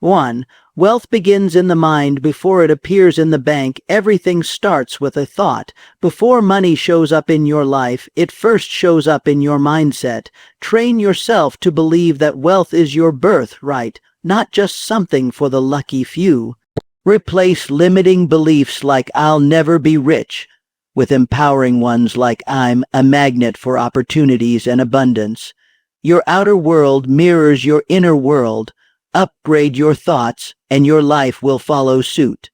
1. Wealth begins in the mind before it appears in the bank. Everything starts with a thought. Before money shows up in your life, it first shows up in your mindset. Train yourself to believe that wealth is your birthright, not just something for the lucky few. Replace limiting beliefs like "I'll never be rich" with empowering ones like "I'm a magnet for opportunities and abundance." Your outer world mirrors your inner world. Upgrade your thoughts, and your life will follow suit.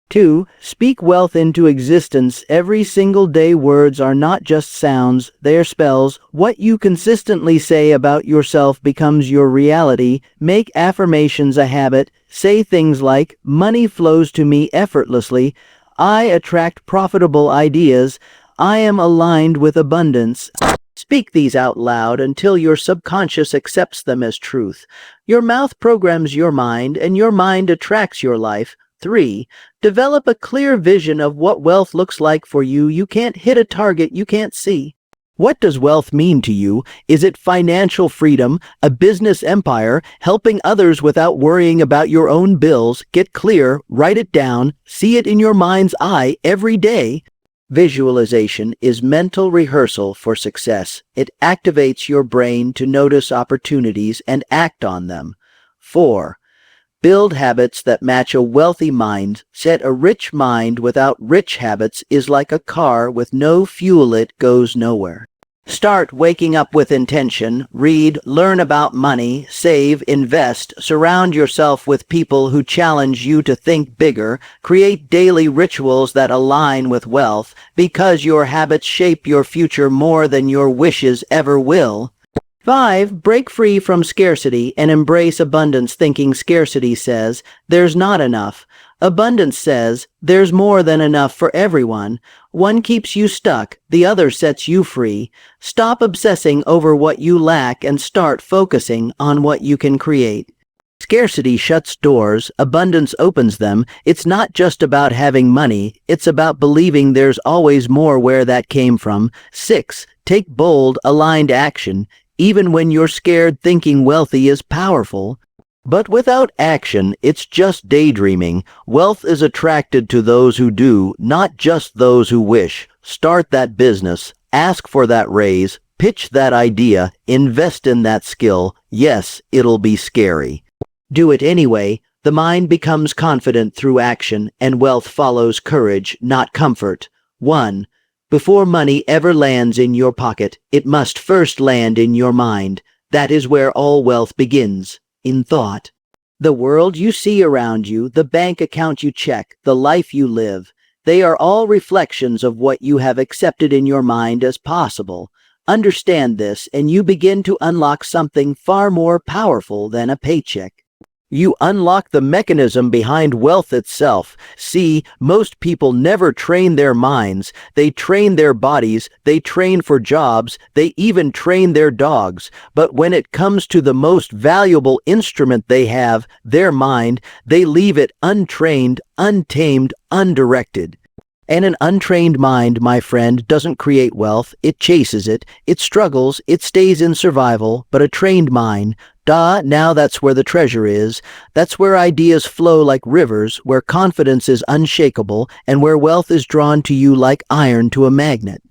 2. Speak wealth into existence every single day. Words are not just sounds, they are spells. What you consistently say about yourself becomes your reality. Make affirmations a habit. Say things like, "Money flows to me effortlessly," "I attract profitable ideas," "I am aligned with abundance." Speak these out loud until your subconscious accepts them as truth. Your mouth programs your mind, and your mind attracts your life. 3. Develop a clear vision of what wealth looks like for you. You can't hit a target you can't see. What does wealth mean to you? Is it financial freedom, a business empire, helping others without worrying about your own bills? Get clear, write it down, see it in your mind's eye every day. Visualization is mental rehearsal for success. It activates your brain to notice opportunities and act on them. 4. Build habits that match a wealthy mind. Set a rich mind without rich habits is like a car with no fuel, it goes nowhere. Start waking up with intention. Read, learn about money, save, invest. Surround yourself with people who challenge you to think bigger. Create daily rituals that align with wealth, because your habits shape your future more than your wishes ever will. 5. Break free from scarcity and embrace abundance thinking. Scarcity says, "There's not enough." Abundance says, "There's more than enough for everyone." One keeps you stuck, the other sets you free. Stop obsessing over what you lack and start focusing on what you can create. Scarcity shuts doors, abundance opens them. It's not just about having money, it's about believing there's always more where that came from. 6. Take bold, aligned action. Even when you're scared, thinking wealthy is powerful. But without action, it's just daydreaming. Wealth is attracted to those who do, not just those who wish. Start that business, ask for that raise, pitch that idea, invest in that skill. Yes, it'll be scary. Do it anyway. The mind becomes confident through action, and wealth follows courage, not comfort. 1. Before money ever lands in your pocket, it must first land in your mind. That is where all wealth begins. In thought. The world you see around you, the bank account you check, the life you live, they are all reflections of what you have accepted in your mind as possible. Understand this, and you begin to unlock something far more powerful than a paycheck. You unlock the mechanism behind wealth itself. See, most people never train their minds. They train their bodies, they train for jobs, they even train their dogs. But when it comes to the most valuable instrument they have, their mind, they leave it untrained, untamed, undirected. And an untrained mind, my friend, doesn't create wealth. It chases it. It struggles. It stays in survival. But a trained mind, now that's where the treasure is. That's where ideas flow like rivers, where confidence is unshakable, and where wealth is drawn to you like iron to a magnet.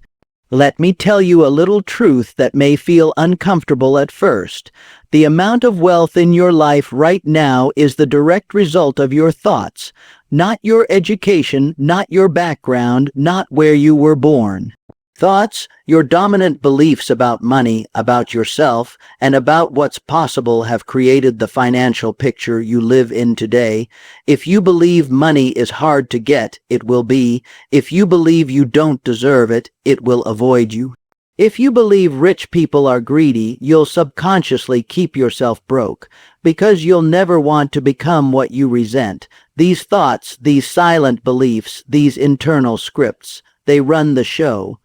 Let me tell you a little truth that may feel uncomfortable at first. The amount of wealth in your life right now is the direct result of your thoughts, not your education, not your background, not where you were born. Thoughts, your dominant beliefs about money, about yourself, and about what's possible have created the financial picture you live in today. If you believe money is hard to get, it will be. If you believe you don't deserve it, it will avoid you. If you believe rich people are greedy, you'll subconsciously keep yourself broke, because you'll never want to become what you resent. These thoughts, these silent beliefs, these internal scripts, they run the show.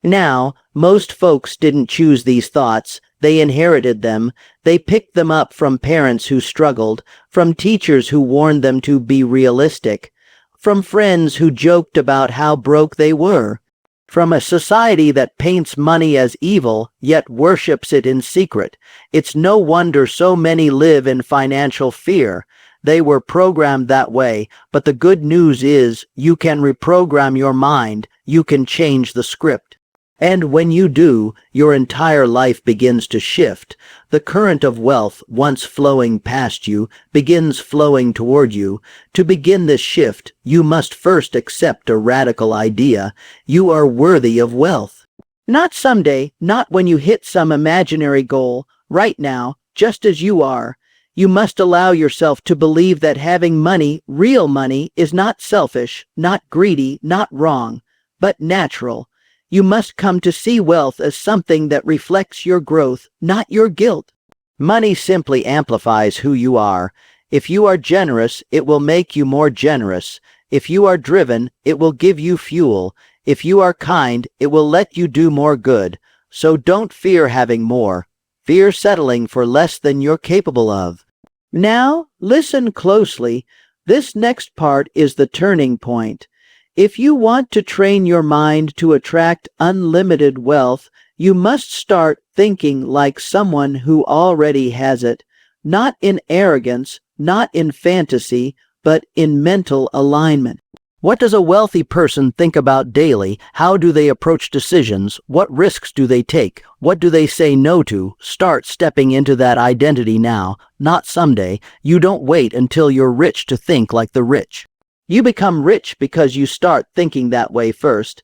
Now, most folks didn't choose these thoughts. They inherited them. They picked them up from parents who struggled, from teachers who warned them to be realistic, from friends who joked about how broke they were, from a society that paints money as evil, yet worships it in secret. It's no wonder so many live in financial fear. They were programmed that way, but the good news is you can reprogram your mind, you can change the script. And when you do, your entire life begins to shift. The current of wealth, once flowing past you, begins flowing toward you. To begin this shift, you must first accept a radical idea. You are worthy of wealth. Not someday, not when you hit some imaginary goal. Right now, just as you are. You must allow yourself to believe that having money, real money, is not selfish, not greedy, not wrong, but natural. You must come to see wealth as something that reflects your growth, not your guilt. Money simply amplifies who you are. If you are generous, it will make you more generous. If you are driven, it will give you fuel. If you are kind, it will let you do more good. So don't fear having more. Fear settling for less than you're capable of. Now, listen closely. This next part is the turning point. If you want to train your mind to attract unlimited wealth, you must start thinking like someone who already has it, not in arrogance, not in fantasy, but in mental alignment. What does a wealthy person think about daily? How do they approach decisions? What risks do they take? What do they say no to? Start stepping into that identity now, not someday. You don't wait until you're rich to think like the rich. You become rich because you start thinking that way first.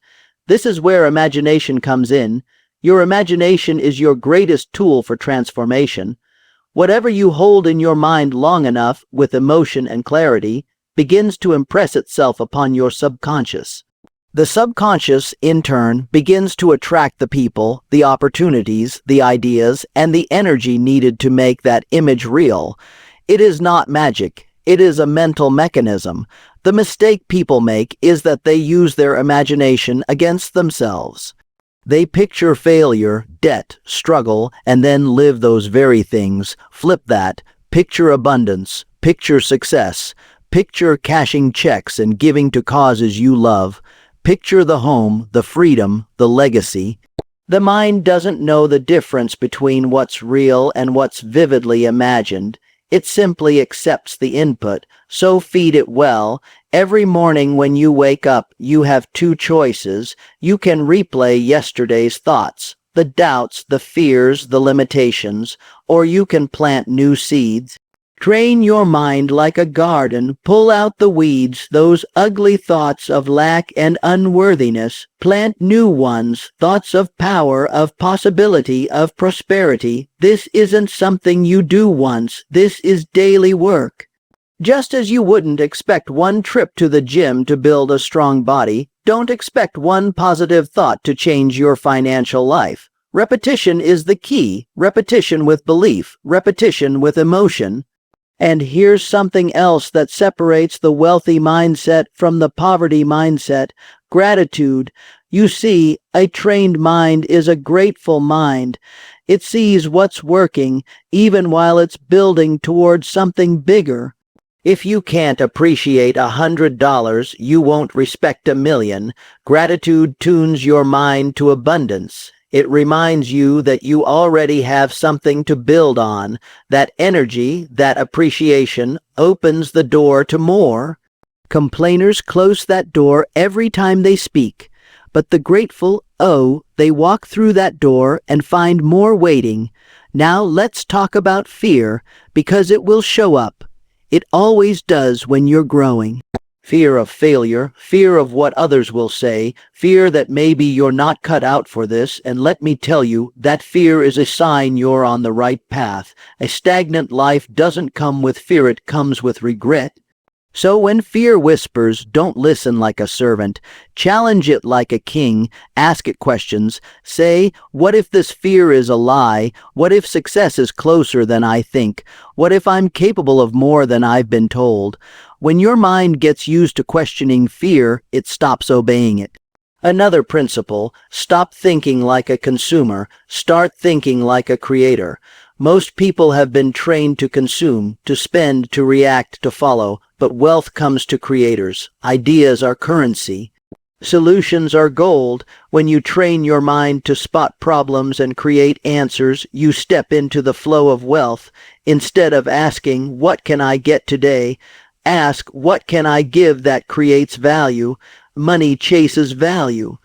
This is where imagination comes in. Your imagination is your greatest tool for transformation. Whatever you hold in your mind long enough, with emotion and clarity, begins to impress itself upon your subconscious. The subconscious, in turn, begins to attract the people, the opportunities, the ideas, and the energy needed to make that image real. It is not magic. It is a mental mechanism. The mistake people make is that they use their imagination against themselves. They picture failure, debt, struggle, and then live those very things. Flip that. Picture abundance. Picture success. Picture cashing checks and giving to causes you love. Picture the home, the freedom, the legacy. The mind doesn't know the difference between what's real and what's vividly imagined. It simply accepts the input, so feed it well. Every morning when you wake up, you have two choices. You can replay yesterday's thoughts, the doubts, the fears, the limitations, or you can plant new seeds. Train your mind like a garden. Pull out the weeds, those ugly thoughts of lack and unworthiness. Plant new ones, thoughts of power, of possibility, of prosperity. This isn't something you do once. This is daily work. Just as you wouldn't expect one trip to the gym to build a strong body, don't expect one positive thought to change your financial life. Repetition is the key. Repetition with belief. Repetition with emotion. And here's something else that separates the wealthy mindset from the poverty mindset: gratitude. You see, a trained mind is a grateful mind. It sees what's working, even while it's building towards something bigger. If you can't appreciate $100, you won't respect $1 million. Gratitude tunes your mind to abundance. It reminds you that you already have something to build on. That energy, that appreciation, opens the door to more. Complainers close that door every time they speak. But the grateful, they walk through that door and find more waiting. Now let's talk about fear, because it will show up. It always does when you're growing. Fear of failure, fear of what others will say, fear that maybe you're not cut out for this, and let me tell you, that fear is a sign you're on the right path. A stagnant life doesn't come with fear, it comes with regret. So when fear whispers, don't listen like a servant. Challenge it like a king. Ask it questions. Say, what if this fear is a lie? What if success is closer than I think? What if I'm capable of more than I've been told? When your mind gets used to questioning fear, it stops obeying it. Another principle: stop thinking like a consumer. Start thinking like a creator. Most people have been trained to consume, to spend, to react, to follow, but wealth comes to creators. Ideas are currency. Solutions are gold. When you train your mind to spot problems and create answers, you step into the flow of wealth. Instead of asking, "What can I get today?" ask, "What can I give that creates value?" Money chases value.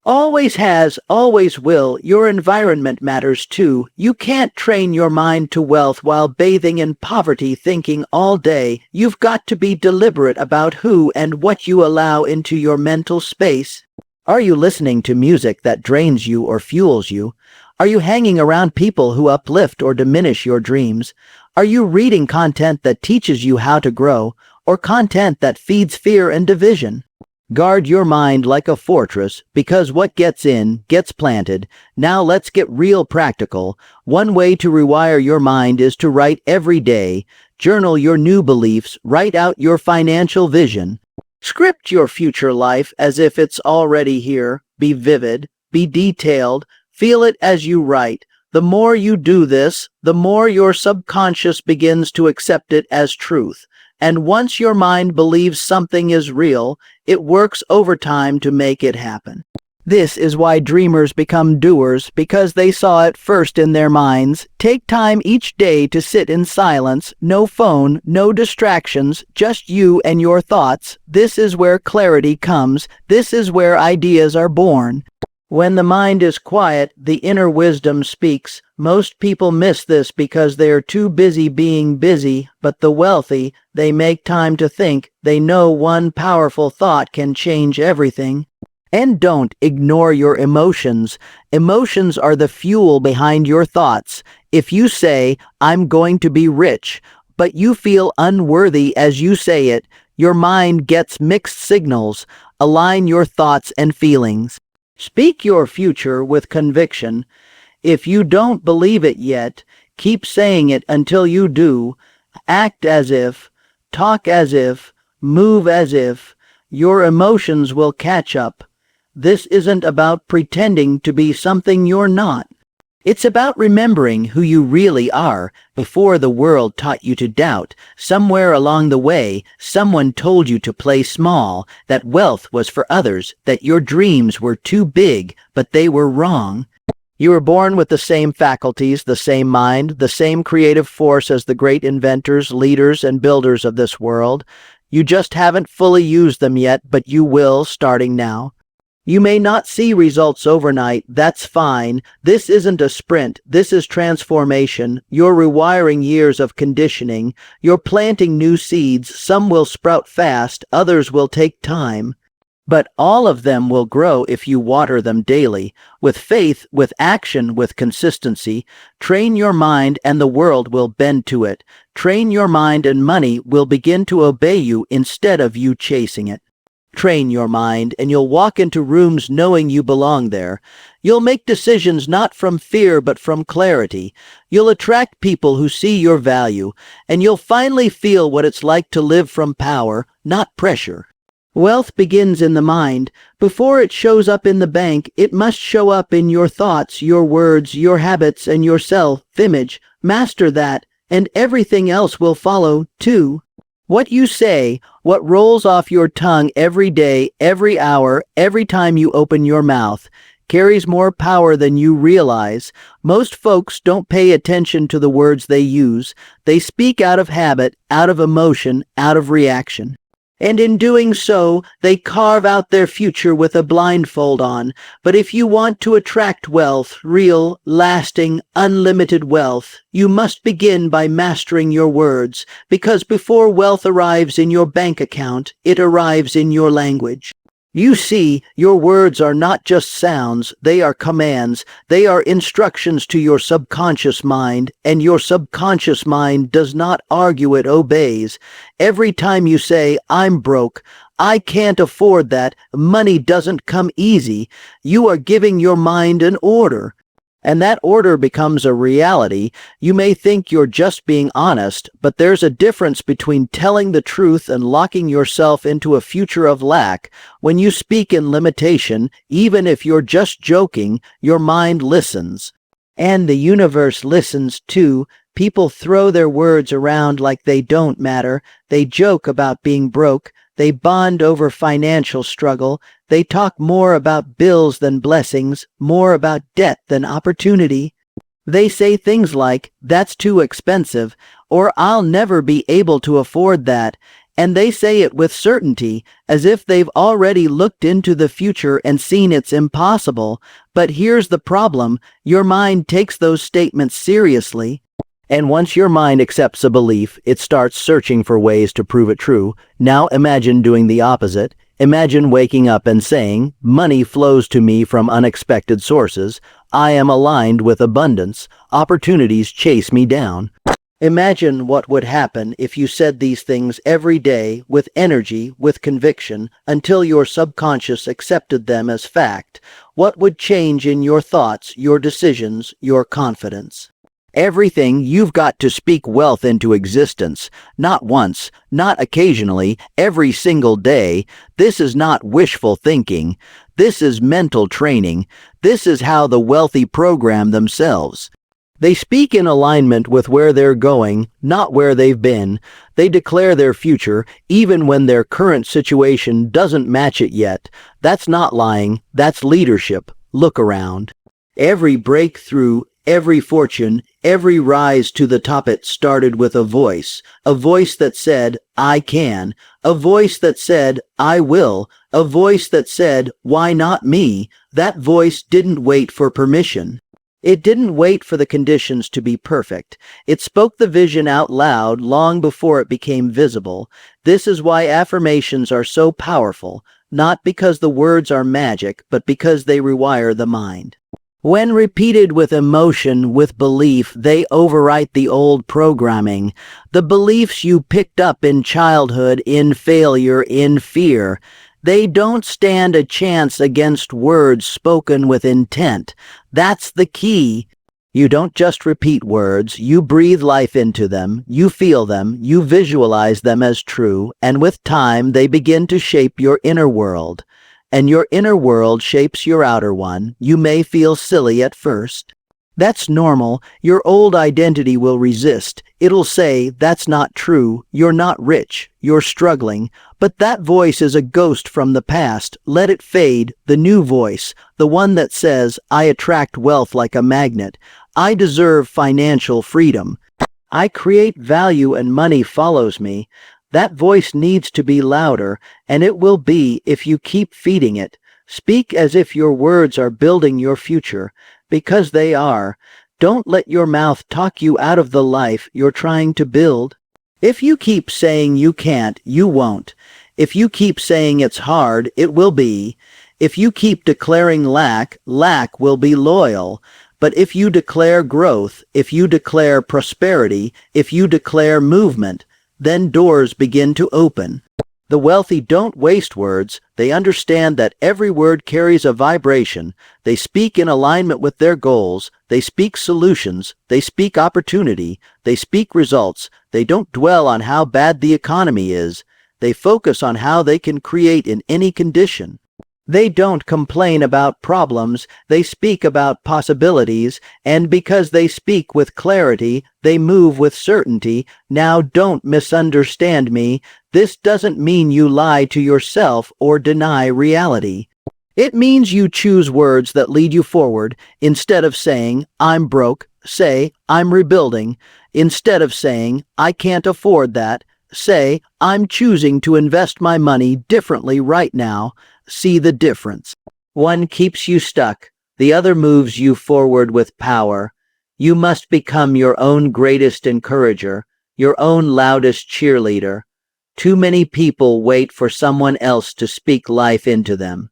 Always has, always will. Your environment matters too. You can't train your mind to wealth while bathing in poverty thinking all day. You've got to be deliberate about who and what you allow into your mental space. Are you listening to music that drains you or fuels you? Are you hanging around people who uplift or diminish your dreams? Are you reading content that teaches you how to grow, or content that feeds fear and division? Guard your mind like a fortress, because what gets in, gets planted. Now let's get real practical. One way to rewire your mind is to write every day. Journal your new beliefs, write out your financial vision. Script your future life as if it's already here. Be vivid, be detailed, feel it as you write. The more you do this, the more your subconscious begins to accept it as truth. And once your mind believes something is real, it works overtime to make it happen. This is why dreamers become doers, because they saw it first in their minds. Take time each day to sit in silence, no phone, no distractions, just you and your thoughts. This is where clarity comes. This is where ideas are born. When the mind is quiet, the inner wisdom speaks. Most people miss this because they are too busy being busy, but the wealthy, they make time to think. They know one powerful thought can change everything. And don't ignore your emotions. Emotions are the fuel behind your thoughts. If you say, "I'm going to be rich," but you feel unworthy as you say it, your mind gets mixed signals. Align your thoughts and feelings. Speak your future with conviction. If you don't believe it yet, keep saying it until you do. Act as if, talk as if, move as if. Your emotions will catch up. This isn't about pretending to be something you're not. It's about remembering who you really are before the world taught you to doubt. Somewhere along the way, someone told you to play small, that wealth was for others, that your dreams were too big, but they were wrong. You were born with the same faculties, the same mind, the same creative force as the great inventors, leaders, and builders of this world. You just haven't fully used them yet, but you will starting now. You may not see results overnight, that's fine. This isn't a sprint, this is transformation. You're rewiring years of conditioning. You're planting new seeds. Some will sprout fast, others will take time. But all of them will grow if you water them daily. With faith, with action, with consistency. Train your mind and the world will bend to it. Train your mind and money will begin to obey you instead of you chasing it. Train your mind, and you'll walk into rooms knowing you belong there. You'll make decisions not from fear but from clarity. You'll attract people who see your value, and you'll finally feel what it's like to live from power, not pressure. Wealth begins in the mind. Before it shows up in the bank, it must show up in your thoughts, your words, your habits, and your self-image. Master that, and everything else will follow, too. What you say, what rolls off your tongue every day, every hour, every time you open your mouth, carries more power than you realize. Most folks don't pay attention to the words they use. They speak out of habit, out of emotion, out of reaction. And in doing so, they carve out their future with a blindfold on. But if you want to attract wealth, real, lasting, unlimited wealth, you must begin by mastering your words, because before wealth arrives in your bank account, it arrives in your language. You see, your words are not just sounds, they are commands. They are instructions to your subconscious mind, and your subconscious mind does not argue, it obeys. Every time you say, "I'm broke," "I can't afford that," "money doesn't come easy," you are giving your mind an order. And that order becomes a reality. You may think you're just being honest, but there's a difference between telling the truth and locking yourself into a future of lack. When you speak in limitation, even if you're just joking, your mind listens. And the universe listens too. People throw their words around like they don't matter. They joke about being broke. They bond over financial struggle. They talk more about bills than blessings, more about debt than opportunity. They say things like, "That's too expensive," or "I'll never be able to afford that." And they say it with certainty, as if they've already looked into the future and seen it's impossible. But here's the problem: your mind takes those statements seriously. And once your mind accepts a belief, it starts searching for ways to prove it true. Now imagine doing the opposite. Imagine waking up and saying, "Money flows to me from unexpected sources. I am aligned with abundance. Opportunities chase me down." Imagine what would happen if you said these things every day with energy, with conviction, until your subconscious accepted them as fact. What would change in your thoughts, your decisions, your confidence? Everything. You've got to speak wealth into existence, not once, not occasionally, every single day. This is not wishful thinking. This is mental training. This is how the wealthy program themselves. They speak in alignment with where they're going, not where they've been. They declare their future, even when their current situation doesn't match it yet. That's not lying, that's leadership. Look around. Every breakthrough, every fortune, every rise to the top, it started with a voice that said, "I can," a voice that said, "I will," a voice that said, "Why not me?" That voice didn't wait for permission. It didn't wait for the conditions to be perfect. It spoke the vision out loud long before it became visible. This is why affirmations are so powerful, not because the words are magic, but because they rewire the mind. When repeated with emotion, with belief, they overwrite the old programming, the beliefs you picked up in childhood, in failure, in fear. They don't stand a chance against words spoken with intent. That's the key. You don't just repeat words, you breathe life into them, you feel them, you visualize them as true, and with time they begin to shape your inner world. And your inner world shapes your outer one. You may feel silly at first. That's normal. Your old identity will resist. It'll say, "That's not true. You're not rich. You're struggling." But that voice is a ghost from the past. Let it fade. The new voice, the one that says, "I attract wealth like a magnet. I deserve financial freedom. I create value and money follows me." That voice needs to be louder, and it will be if you keep feeding it. Speak as if your words are building your future, because they are. Don't let your mouth talk you out of the life you're trying to build. If you keep saying you can't, you won't. If you keep saying it's hard, it will be. If you keep declaring lack, lack will be loyal. But if you declare growth, if you declare prosperity, if you declare movement, then doors begin to open. The wealthy don't waste words. They understand that every word carries a vibration. They speak in alignment with their goals. They speak solutions. They speak opportunity. They speak results. They don't dwell on how bad the economy is. They focus on how they can create in any condition. They don't complain about problems, they speak about possibilities, and because they speak with clarity, they move with certainty. Now don't misunderstand me. This doesn't mean you lie to yourself or deny reality. It means you choose words that lead you forward. Instead of saying, "I'm broke," say, "I'm rebuilding." Instead of saying, "I can't afford that," say, "I'm choosing to invest my money differently right now." See the difference. One keeps you stuck, the other moves you forward with power. You must become your own greatest encourager, your own loudest cheerleader. Too many people wait for someone else to speak life into them.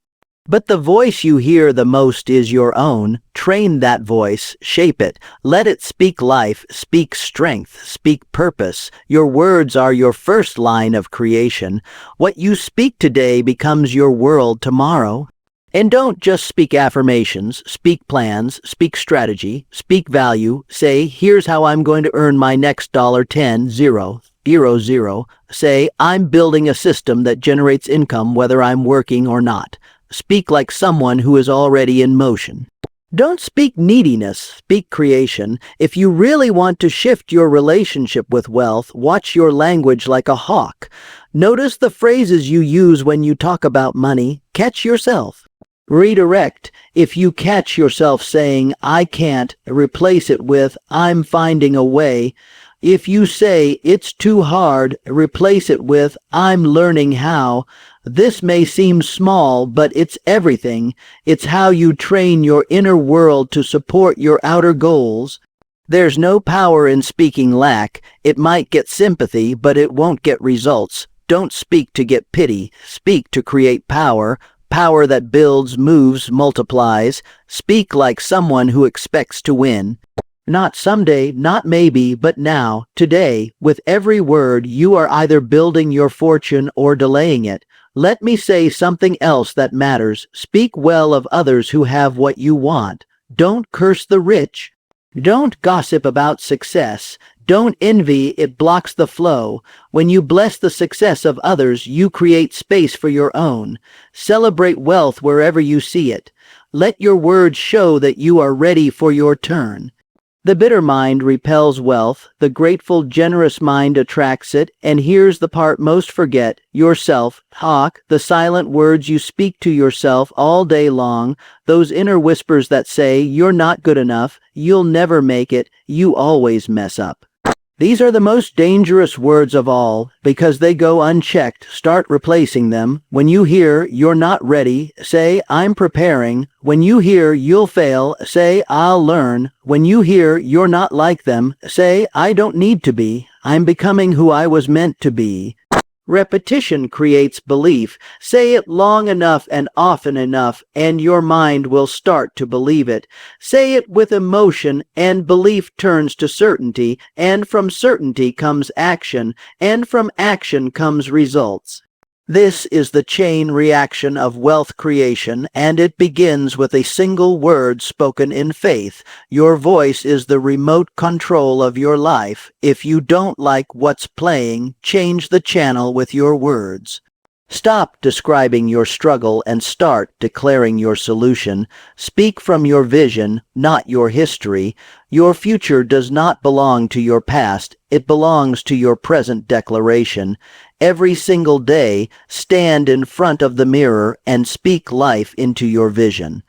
But the voice you hear the most is your own. Train that voice, shape it, let it speak life, speak strength, speak purpose. Your words are your first line of creation. What you speak today becomes your world tomorrow. And don't just speak affirmations, speak plans, speak strategy, speak value. Say, "Here's how I'm going to earn my next $10,000. Say, "I'm building a system that generates income whether I'm working or not." Speak like someone who is already in motion. Don't speak neediness, speak creation. If you really want to shift your relationship with wealth, watch your language like a hawk. Notice the phrases you use when you talk about money. Catch yourself. Redirect. If you catch yourself saying, I can't, replace it with, I'm finding a way. If you say, it's too hard, replace it with, I'm learning how. This may seem small, but it's everything. It's how you train your inner world to support your outer goals. There's no power in speaking lack. It might get sympathy, but it won't get results. Don't speak to get pity. Speak to create power. Power that builds, moves, multiplies. Speak like someone who expects to win. Not someday, not maybe, but now, today. With every word, you are either building your fortune or delaying it. Let me say something else that matters. Speak well of others who have what you want. Don't curse the rich. Don't gossip about success. Don't envy, it blocks the flow. When you bless the success of others, you create space for your own. Celebrate wealth wherever you see it. Let your words show that you are ready for your turn. The bitter mind repels wealth, the grateful, generous mind attracts it, and here's the part most forget, yourself, talk, the silent words you speak to yourself all day long, those inner whispers that say, you're not good enough, you'll never make it, you always mess up. These are the most dangerous words of all because they go unchecked. Start replacing them. When you hear, you're not ready, say, I'm preparing. When you hear, you'll fail, say, I'll learn. When you hear, you're not like them, say, I don't need to be. I'm becoming who I was meant to be. Repetition creates belief. Say it long enough and often enough, and your mind will start to believe it. Say it with emotion, and belief turns to certainty, and from certainty comes action, and from action comes results. This is the chain reaction of wealth creation, and it begins with a single word spoken in faith. Your voice is the remote control of your life. If you don't like what's playing, change the channel with your words. Stop describing your struggle and start declaring your solution. Speak from your vision, not your history. Your future does not belong to your past. It belongs to your present declaration. Every single day, stand in front of the mirror and speak life into your vision.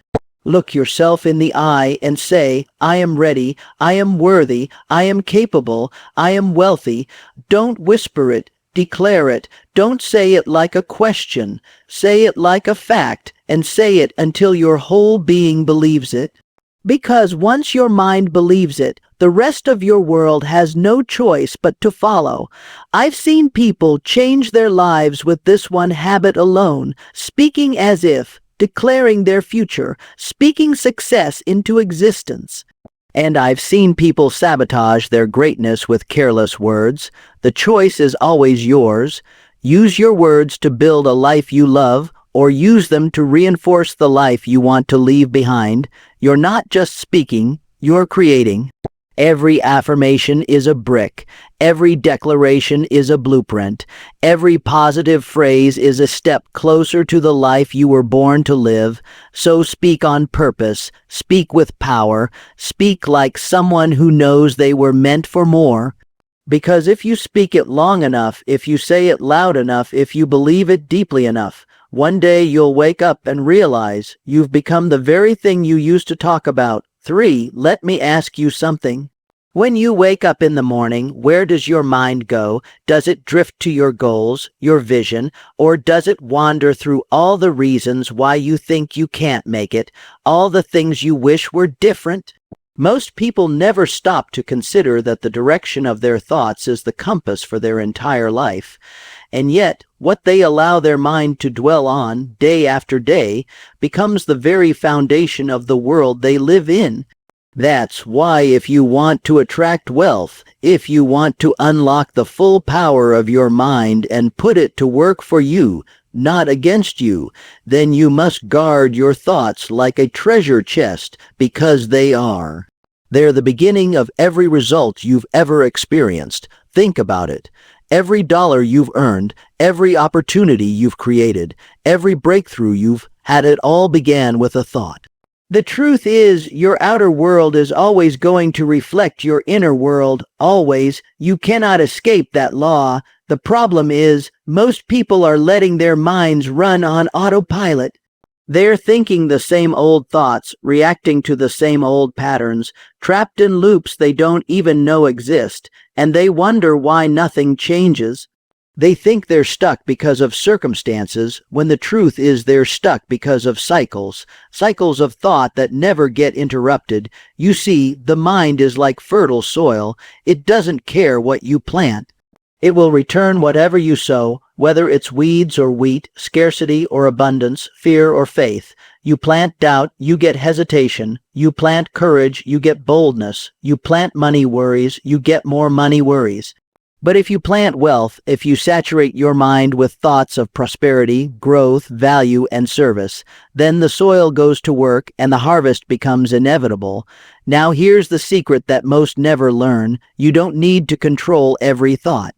Look yourself in the eye and say, I am ready, I am worthy, I am capable, I am wealthy. Don't whisper it. Declare it. Don't say it like a question. Say it like a fact, and say it until your whole being believes it. Because once your mind believes it, the rest of your world has no choice but to follow. I've seen people change their lives with this one habit alone, speaking as if, declaring their future, speaking success into existence. And I've seen people sabotage their greatness with careless words. The choice is always yours. Use your words to build a life you love, or use them to reinforce the life you want to leave behind. You're not just speaking, you're creating. Every affirmation is a brick. Every declaration is a blueprint. Every positive phrase is a step closer to the life you were born to live. So speak on purpose. Speak with power. Speak like someone who knows they were meant for more. Because if you speak it long enough, if you say it loud enough, if you believe it deeply enough, one day you'll wake up and realize you've become the very thing you used to talk about. 3. Let me ask you something. When you wake up in the morning, where does your mind go? Does it drift to your goals, your vision, or does it wander through all the reasons why you think you can't make it, all the things you wish were different? Most people never stop to consider that the direction of their thoughts is the compass for their entire life. And yet, what they allow their mind to dwell on, day after day, becomes the very foundation of the world they live in. That's why if you want to attract wealth, if you want to unlock the full power of your mind and put it to work for you, not against you, then you must guard your thoughts like a treasure chest, because they are. They're the beginning of every result you've ever experienced. Think about it. Every dollar you've earned, every opportunity you've created, every breakthrough you've had, it all began with a thought. The truth is, your outer world is always going to reflect your inner world, always. You cannot escape that law. The problem is, most people are letting their minds run on autopilot. They're thinking the same old thoughts, reacting to the same old patterns, trapped in loops they don't even know exist, and they wonder why nothing changes. They think they're stuck because of circumstances, when the truth is they're stuck because of cycles of thought that never get interrupted. You see, the mind is like fertile soil. It doesn't care what you plant. It will return whatever you sow, whether it's weeds or wheat, scarcity or abundance, fear or faith. You plant doubt, you get hesitation. You plant courage, you get boldness. You plant money worries, you get more money worries. But if you plant wealth, if you saturate your mind with thoughts of prosperity, growth, value, and service, then the soil goes to work and the harvest becomes inevitable. Now here's the secret that most never learn. You don't need to control every thought.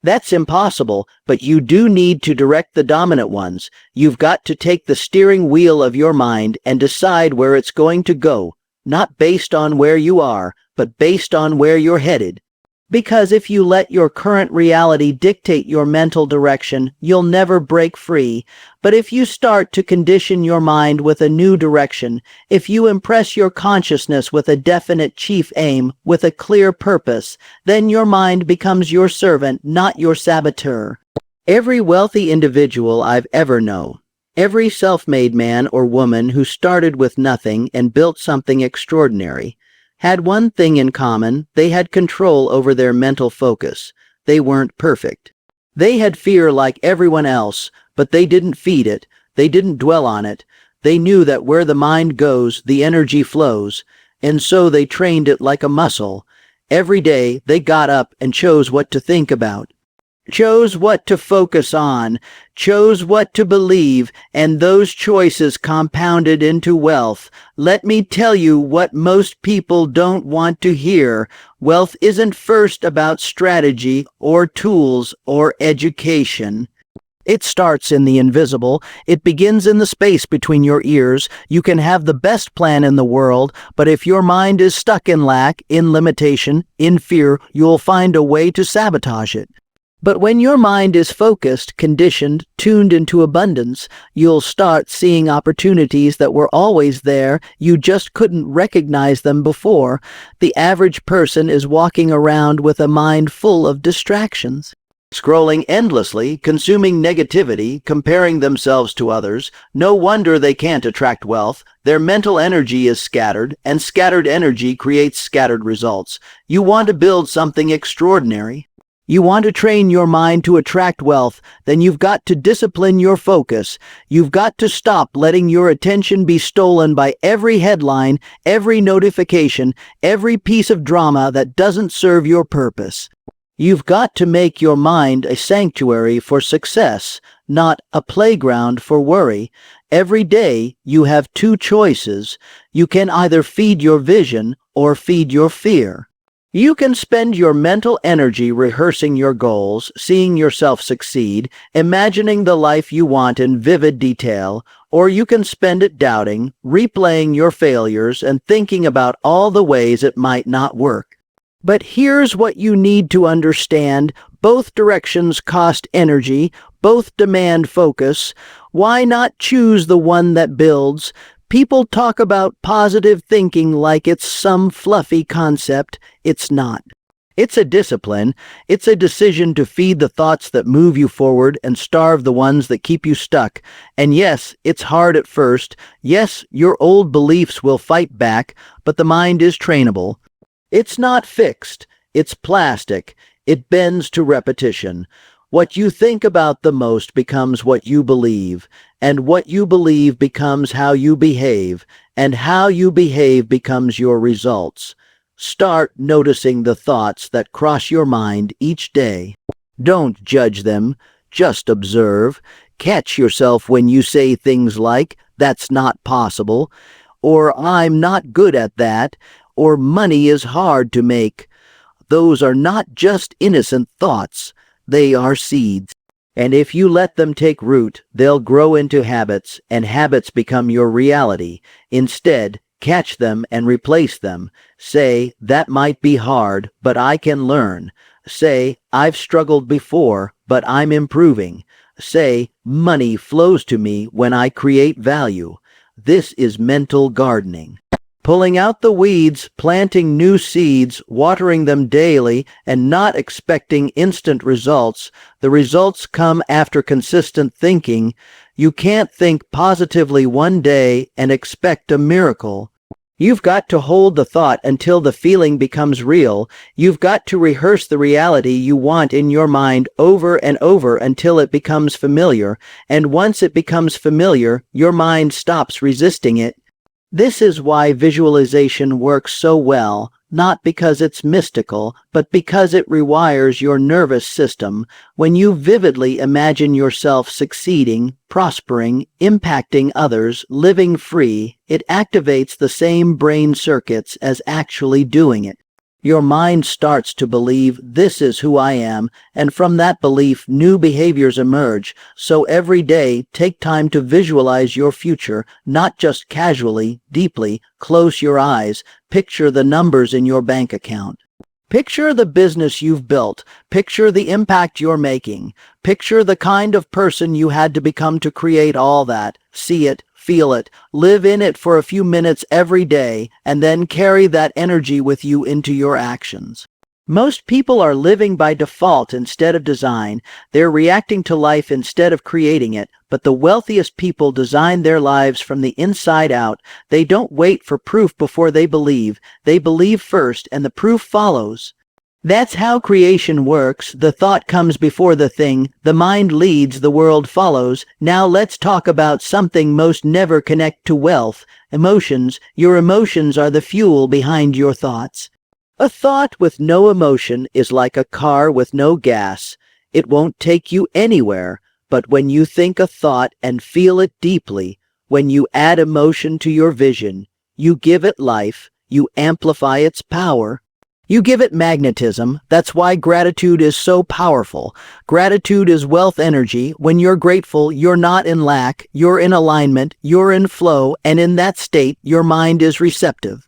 That's impossible, but you do need to direct the dominant ones. You've got to take the steering wheel of your mind and decide where it's going to go, not based on where you are, but based on where you're headed. Because if you let your current reality dictate your mental direction, you'll never break free. But if you start to condition your mind with a new direction, if you impress your consciousness with a definite chief aim, with a clear purpose, then your mind becomes your servant, not your saboteur. Every wealthy individual I've ever known, every self-made man or woman who started with nothing and built something extraordinary, had one thing in common. They had control over their mental focus. They weren't perfect. They had fear like everyone else, but they didn't feed it. They didn't dwell on it. They knew that where the mind goes, the energy flows, and so they trained it like a muscle. Every day, they got up and chose what to think about, chose what to focus on, chose what to believe, and those choices compounded into wealth. Let me tell you what most people don't want to hear. Wealth isn't first about strategy or tools or education. It starts in the invisible. It begins in the space between your ears. You can have the best plan in the world, but if your mind is stuck in lack, in limitation, in fear, you'll find a way to sabotage it. But when your mind is focused, conditioned, tuned into abundance, you'll start seeing opportunities that were always there. You just couldn't recognize them before. The average person is walking around with a mind full of distractions, scrolling endlessly, consuming negativity, comparing themselves to others. No wonder they can't attract wealth. Their mental energy is scattered, and scattered energy creates scattered results. You want to build something extraordinary? You want to train your mind to attract wealth, then you've got to discipline your focus. You've got to stop letting your attention be stolen by every headline, every notification, every piece of drama that doesn't serve your purpose. You've got to make your mind a sanctuary for success, not a playground for worry. Every day you have two choices. You can either feed your vision or feed your fear. You can spend your mental energy rehearsing your goals, seeing yourself succeed, imagining the life you want in vivid detail, or you can spend it doubting, replaying your failures, and thinking about all the ways it might not work. But here's what you need to understand. Both directions cost energy, both demand focus. Why not choose the one that builds? People talk about positive thinking like it's some fluffy concept. It's not. It's a discipline. It's a decision to feed the thoughts that move you forward and starve the ones that keep you stuck. And yes, it's hard at first. Yes, your old beliefs will fight back, but the mind is trainable. It's not fixed. It's plastic. It bends to repetition. What you think about the most becomes what you believe, and what you believe becomes how you behave, and how you behave becomes your results. Start noticing the thoughts that cross your mind each day. Don't judge them, just observe. Catch yourself when you say things like, "That's not possible," or "I'm not good at that," or "Money is hard to make." Those are not just innocent thoughts. They are seeds. And if you let them take root, they'll grow into habits, and habits become your reality. Instead, catch them and replace them. Say, that might be hard, but I can learn. Say, I've struggled before, but I'm improving. Say, money flows to me when I create value. This is mental gardening. Pulling out the weeds, planting new seeds, watering them daily, and not expecting instant results. The results come after consistent thinking. You can't think positively one day and expect a miracle. You've got to hold the thought until the feeling becomes real. You've got to rehearse the reality you want in your mind over and over until it becomes familiar. And once it becomes familiar, your mind stops resisting it. This is why visualization works so well, not because it's mystical, but because it rewires your nervous system. When you vividly imagine yourself succeeding, prospering, impacting others, living free, it activates the same brain circuits as actually doing it. Your mind starts to believe, this is who I am, and from that belief, new behaviors emerge. So every day, take time to visualize your future, not just casually, deeply. Close your eyes. Picture the numbers in your bank account. Picture the business you've built. Picture the impact you're making. Picture the kind of person you had to become to create all that. See it. Feel it, live in it for a few minutes every day, and then carry that energy with you into your actions. Most people are living by default instead of design. They're reacting to life instead of creating it, but the wealthiest people design their lives from the inside out. They don't wait for proof before they believe. They believe first, and the proof follows. That's how creation works. The thought comes before the thing. The mind leads, the world follows. Now let's talk about something most never connect to wealth. Emotions. Your emotions are the fuel behind your thoughts. A thought with no emotion is like a car with no gas. It won't take you anywhere. But when you think a thought and feel it deeply, when you add emotion to your vision, you give it life, you amplify its power. You give it magnetism. That's why gratitude is so powerful. Gratitude is wealth energy. When you're grateful, you're not in lack, you're in alignment, you're in flow, and in that state, your mind is receptive.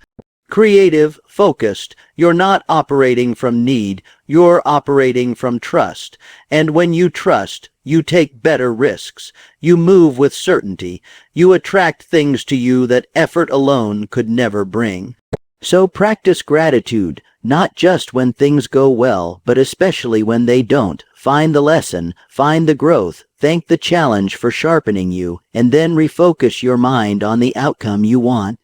Creative, focused. You're not operating from need, you're operating from trust. And when you trust, you take better risks. You move with certainty. You attract things to you that effort alone could never bring. So practice gratitude, not just when things go well, but especially when they don't. Find the lesson, find the growth, thank the challenge for sharpening you, and then refocus your mind on the outcome you want.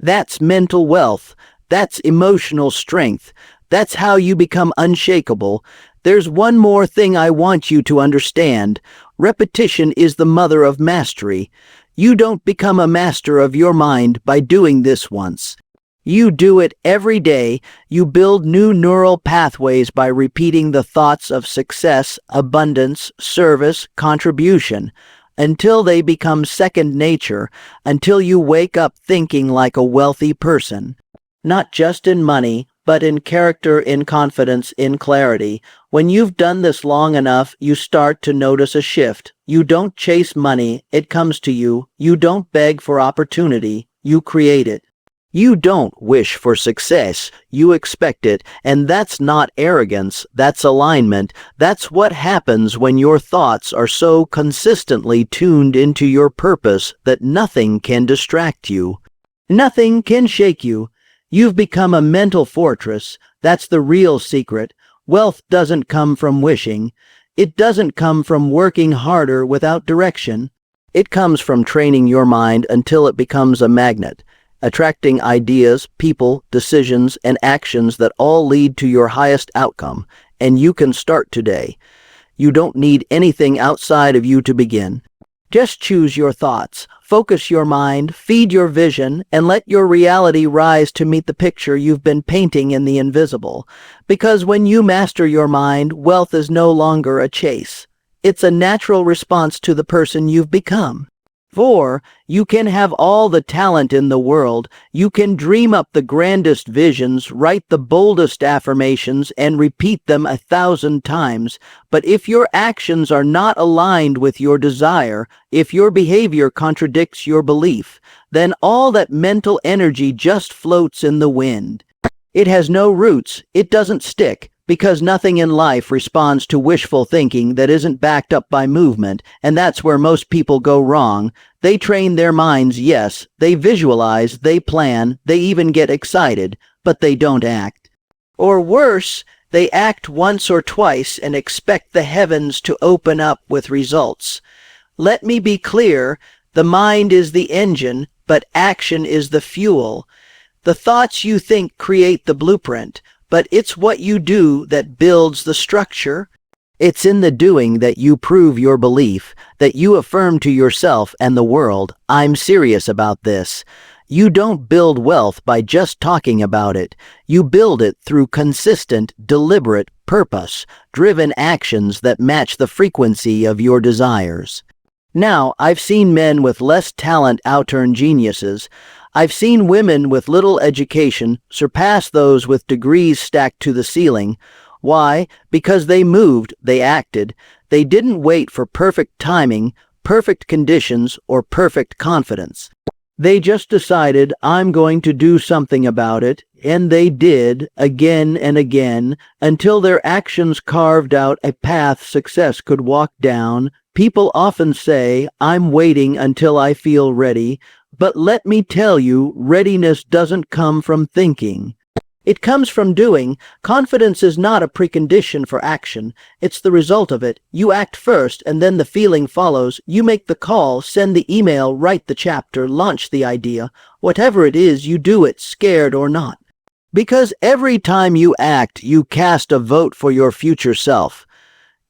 That's mental wealth. That's emotional strength. That's how you become unshakable. There's one more thing I want you to understand. Repetition is the mother of mastery. You don't become a master of your mind by doing this once. You do it every day. You build new neural pathways by repeating the thoughts of success, abundance, service, contribution, until they become second nature, until you wake up thinking like a wealthy person. Not just in money, but in character, in confidence, in clarity. When you've done this long enough, you start to notice a shift. You don't chase money, it comes to you. You don't beg for opportunity, you create it. You don't wish for success, you expect it, and that's not arrogance, that's alignment. That's what happens when your thoughts are so consistently tuned into your purpose that nothing can distract you. Nothing can shake you. You've become a mental fortress. That's the real secret. Wealth doesn't come from wishing. It doesn't come from working harder without direction. It comes from training your mind until it becomes a magnet, attracting ideas, people, decisions, and actions that all lead to your highest outcome. And you can start today. You don't need anything outside of you to begin. Just choose your thoughts, focus your mind, feed your vision, and let your reality rise to meet the picture you've been painting in the invisible. Because when you master your mind, wealth is no longer a chase. It's a natural response to the person you've become. 4. You can have all the talent in the world. You can dream up the grandest visions, write the boldest affirmations, and repeat them 1,000 times. But if your actions are not aligned with your desire, if your behavior contradicts your belief, then all that mental energy just floats in the wind. It has no roots. It doesn't stick. Because nothing in life responds to wishful thinking that isn't backed up by movement, and that's where most people go wrong. They train their minds, yes, they visualize, they plan, they even get excited, but they don't act. Or worse, they act once or twice and expect the heavens to open up with results. Let me be clear, the mind is the engine, but action is the fuel. The thoughts you think create the blueprint, but it's what you do that builds the structure. It's in the doing that you prove your belief, that you affirm to yourself and the world, I'm serious about this. You don't build wealth by just talking about it. You build it through consistent, deliberate, purpose-driven actions that match the frequency of your desires. Now, I've seen men with less talent outturn geniuses. I've seen women with little education surpass those with degrees stacked to the ceiling. Why? Because they moved, they acted. They didn't wait for perfect timing, perfect conditions, or perfect confidence. They just decided, I'm going to do something about it, and they did, again and again, until their actions carved out a path success could walk down. People often say, I'm waiting until I feel ready, but let me tell you, readiness doesn't come from thinking. It comes from doing. Confidence is not a precondition for action. It's the result of it. You act first, and then the feeling follows. You make the call, send the email, write the chapter, launch the idea. Whatever it is, you do it, scared or not. Because every time you act, you cast a vote for your future self.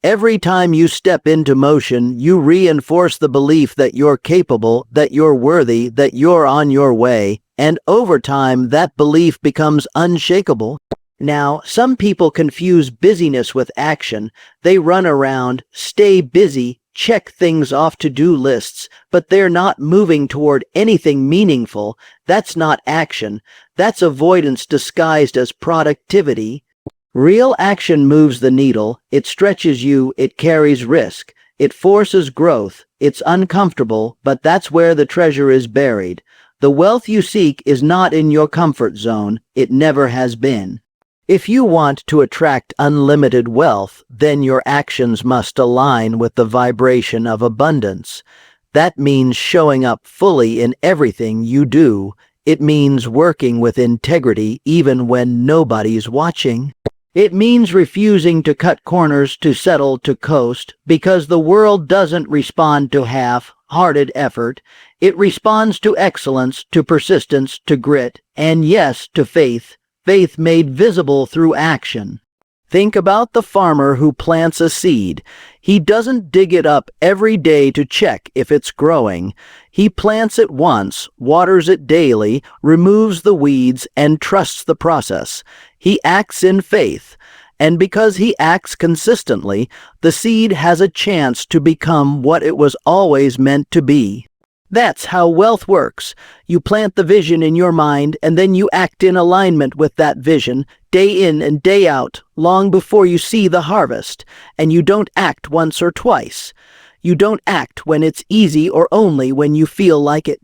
Every time you step into motion, you reinforce the belief that you're capable, that you're worthy, that you're on your way, and over time, that belief becomes unshakable. Now, some people confuse busyness with action. They run around, stay busy, check things off to-do lists, but they're not moving toward anything meaningful. That's not action. That's avoidance disguised as productivity. Real action moves the needle, it stretches you, it carries risk, it forces growth, it's uncomfortable, but that's where the treasure is buried. The wealth you seek is not in your comfort zone, it never has been. If you want to attract unlimited wealth, then your actions must align with the vibration of abundance. That means showing up fully in everything you do. It means working with integrity even when nobody's watching. It means refusing to cut corners, to settle, to coast, because the world doesn't respond to half-hearted effort. It responds to excellence, to persistence, to grit, and yes, to faith, faith made visible through action. Think about the farmer who plants a seed. He doesn't dig it up every day to check if it's growing. He plants it once, waters it daily, removes the weeds, and trusts the process. He acts in faith, and because he acts consistently, the seed has a chance to become what it was always meant to be. That's how wealth works. You plant the vision in your mind, and then you act in alignment with that vision, day in and day out, long before you see the harvest. And you don't act once or twice. You don't act when it's easy or only when you feel like it.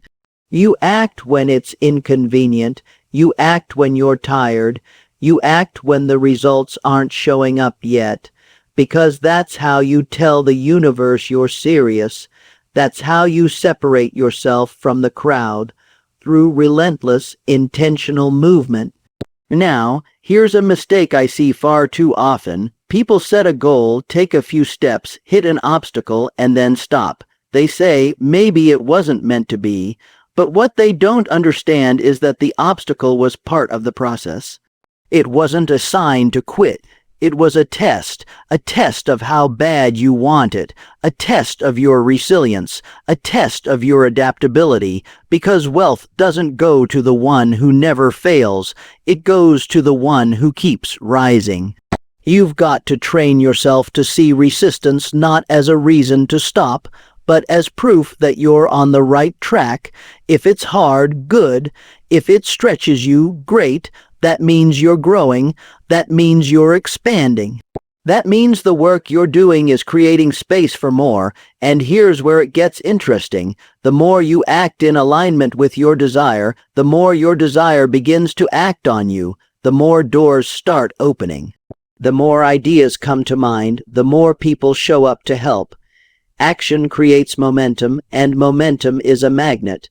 You act when it's inconvenient. You act when you're tired. You act when the results aren't showing up yet. Because that's how you tell the universe you're serious. That's how you separate yourself from the crowd, through relentless, intentional movement. Now, here's a mistake I see far too often. People set a goal, take a few steps, hit an obstacle, and then stop. They say, maybe it wasn't meant to be, but what they don't understand is that the obstacle was part of the process. It wasn't a sign to quit. It was a test of how bad you want it, a test of your resilience, a test of your adaptability, because wealth doesn't go to the one who never fails, it goes to the one who keeps rising. You've got to train yourself to see resistance not as a reason to stop, but as proof that you're on the right track. If it's hard, good. If it stretches you, great. That means you're growing. That means you're expanding. That means the work you're doing is creating space for more, and here's where it gets interesting. The more you act in alignment with your desire, the more your desire begins to act on you, the more doors start opening. The more ideas come to mind, the more people show up to help. Action creates momentum, and momentum is a magnet.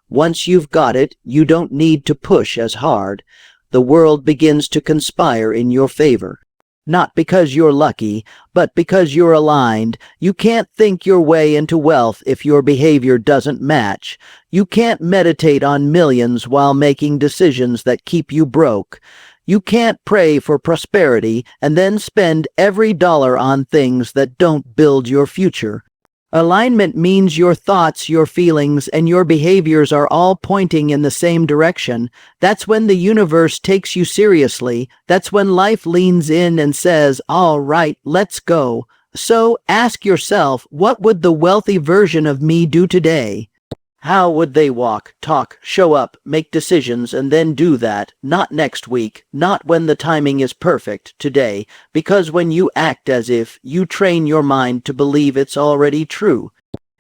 Once you've got it, you don't need to push as hard. The world begins to conspire in your favor. Not because you're lucky, but because you're aligned. You can't think your way into wealth if your behavior doesn't match. You can't meditate on millions while making decisions that keep you broke. You can't pray for prosperity and then spend every dollar on things that don't build your future. Alignment means your thoughts, your feelings, and your behaviors are all pointing in the same direction. That's when the universe takes you seriously. That's when life leans in and says, "All right, let's go." So ask yourself, what would the wealthy version of me do today? How would they walk, talk, show up, make decisions, and then do that? Not next week, not when the timing is perfect, today, because when you act as if, you train your mind to believe it's already true.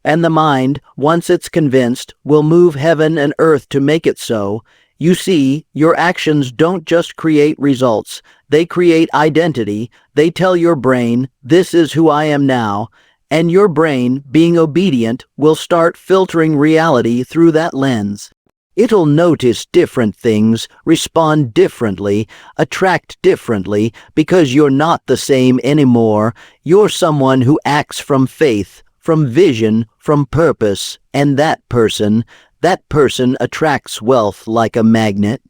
And the mind, once it's convinced, will move heaven and earth to make it so. You see, your actions don't just create results, they create identity. They tell your brain, "This is who I am now." And your brain, being obedient, will start filtering reality through that lens. It'll notice different things, respond differently, attract differently, because you're not the same anymore. You're someone who acts from faith, from vision, from purpose, and that person attracts wealth like a magnet.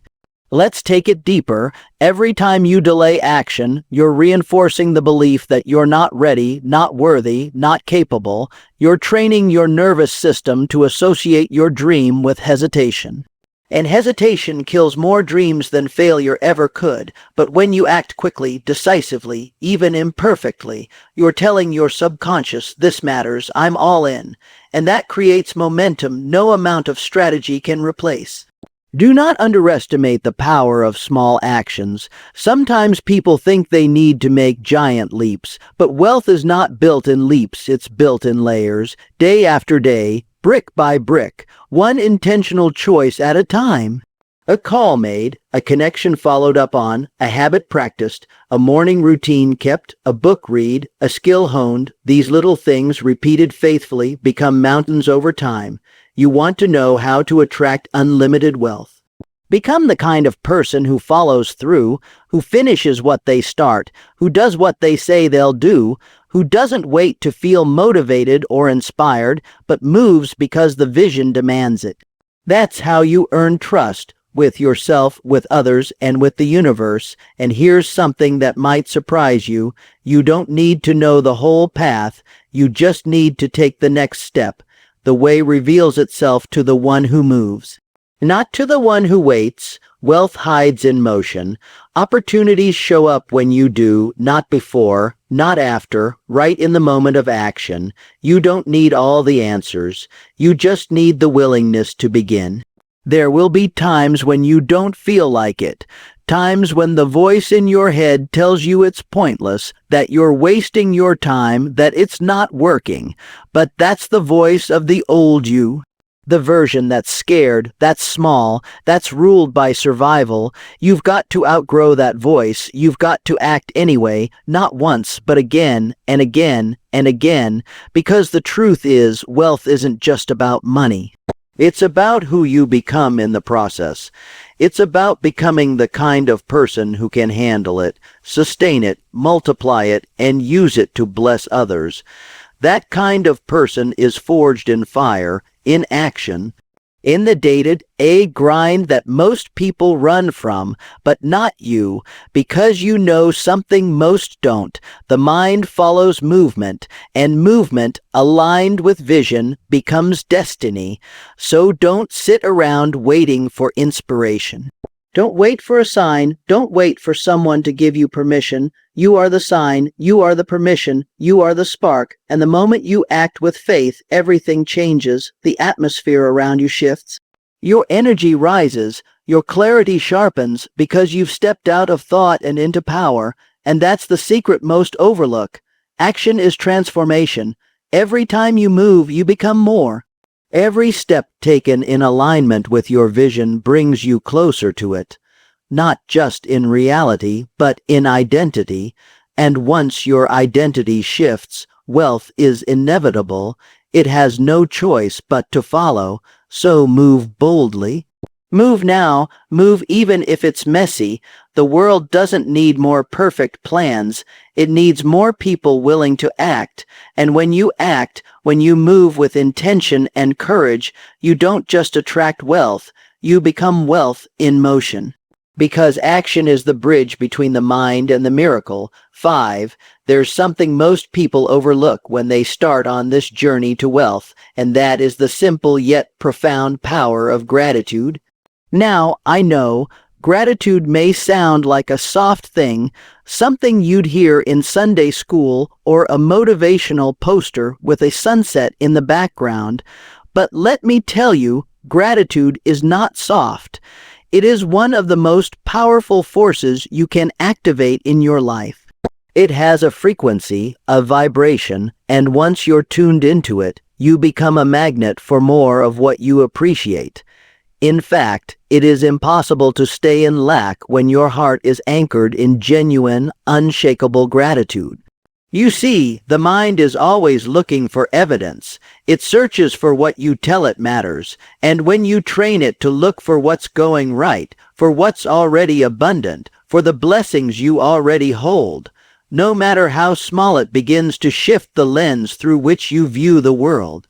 Let's take it deeper. Every time you delay action, you're reinforcing the belief that you're not ready, not worthy, not capable. You're training your nervous system to associate your dream with hesitation. And hesitation kills more dreams than failure ever could. But when you act quickly, decisively, even imperfectly, you're telling your subconscious, "This matters, I'm all in." And that creates momentum no amount of strategy can replace. Do not underestimate the power of small actions. Sometimes people think they need to make giant leaps, but wealth is not built in leaps, it's built in layers, day after day, brick by brick, one intentional choice at a time. A call made, a connection followed up on, a habit practiced, a morning routine kept, a book read, a skill honed. These little things repeated faithfully become mountains over time. You want to know how to attract unlimited wealth. Become the kind of person who follows through, who finishes what they start, who does what they say they'll do, who doesn't wait to feel motivated or inspired, but moves because the vision demands it. That's how you earn trust with yourself, with others, and with the universe. And here's something that might surprise you. You don't need to know the whole path. You just need to take the next step. The way reveals itself to the one who moves, not to the one who waits. Wealth hides in motion. Opportunities show up when you do, not before, not after, right in the moment of action. You don't need all the answers. You just need the willingness to begin. There will be times when you don't feel like it, times when the voice in your head tells you it's pointless, that you're wasting your time, that it's not working. But that's the voice of the old you, the version that's scared, that's small, that's ruled by survival. You've got to outgrow that voice. You've got to act anyway, not once, but again and again and again, because the truth is, wealth isn't just about money. It's about who you become in the process. It's about becoming the kind of person who can handle it, sustain it, multiply it, and use it to bless others. That kind of person is forged in fire, in action, in the dated grind that most people run from, but not you, because you know something most don't. The mind follows movement, and movement, aligned with vision, becomes destiny. So don't sit around waiting for inspiration. Don't wait for a sign. Don't wait for someone to give you permission. You are the sign. You are the permission. You are the spark. And the moment you act with faith, everything changes. The atmosphere around you shifts. Your energy rises. Your clarity sharpens because you've stepped out of thought and into power. And that's the secret most overlook. Action is transformation. Every time you move, you become more. Every step taken in alignment with your vision brings you closer to it, not just in reality, but in identity. And once your identity shifts, wealth is inevitable. It has no choice but to follow, so move boldly. Move now, move even if it's messy. The world doesn't need more perfect plans. It needs more people willing to act. And when you act, when you move with intention and courage, you don't just attract wealth, you become wealth in motion. Because action is the bridge between the mind and the miracle. 5. There's something most people overlook when they start on this journey to wealth, and that is the simple yet profound power of gratitude. Now, I know, gratitude may sound like a soft thing, something you'd hear in Sunday school or a motivational poster with a sunset in the background, but let me tell you, gratitude is not soft. It is one of the most powerful forces you can activate in your life. It has a frequency, a vibration, and once you're tuned into it, you become a magnet for more of what you appreciate. In fact, it is impossible to stay in lack when your heart is anchored in genuine, unshakable gratitude. You see, the mind is always looking for evidence. It searches for what you tell it matters, and when you train it to look for what's going right, for what's already abundant, for the blessings you already hold, no matter how small, it begins to shift the lens through which you view the world.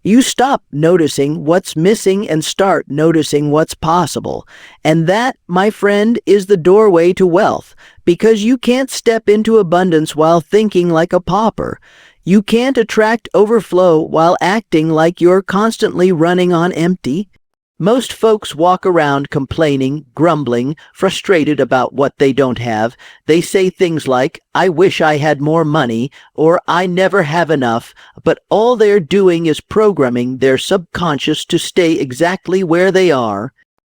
You stop noticing what's missing and start noticing what's possible. And that, my friend, is the doorway to wealth, because you can't step into abundance while thinking like a pauper. You can't attract overflow while acting like you're constantly running on empty. Most folks walk around complaining, grumbling, frustrated about what they don't have. They say things like, "I wish I had more money," or "I never have enough," but all they're doing is programming their subconscious to stay exactly where they are.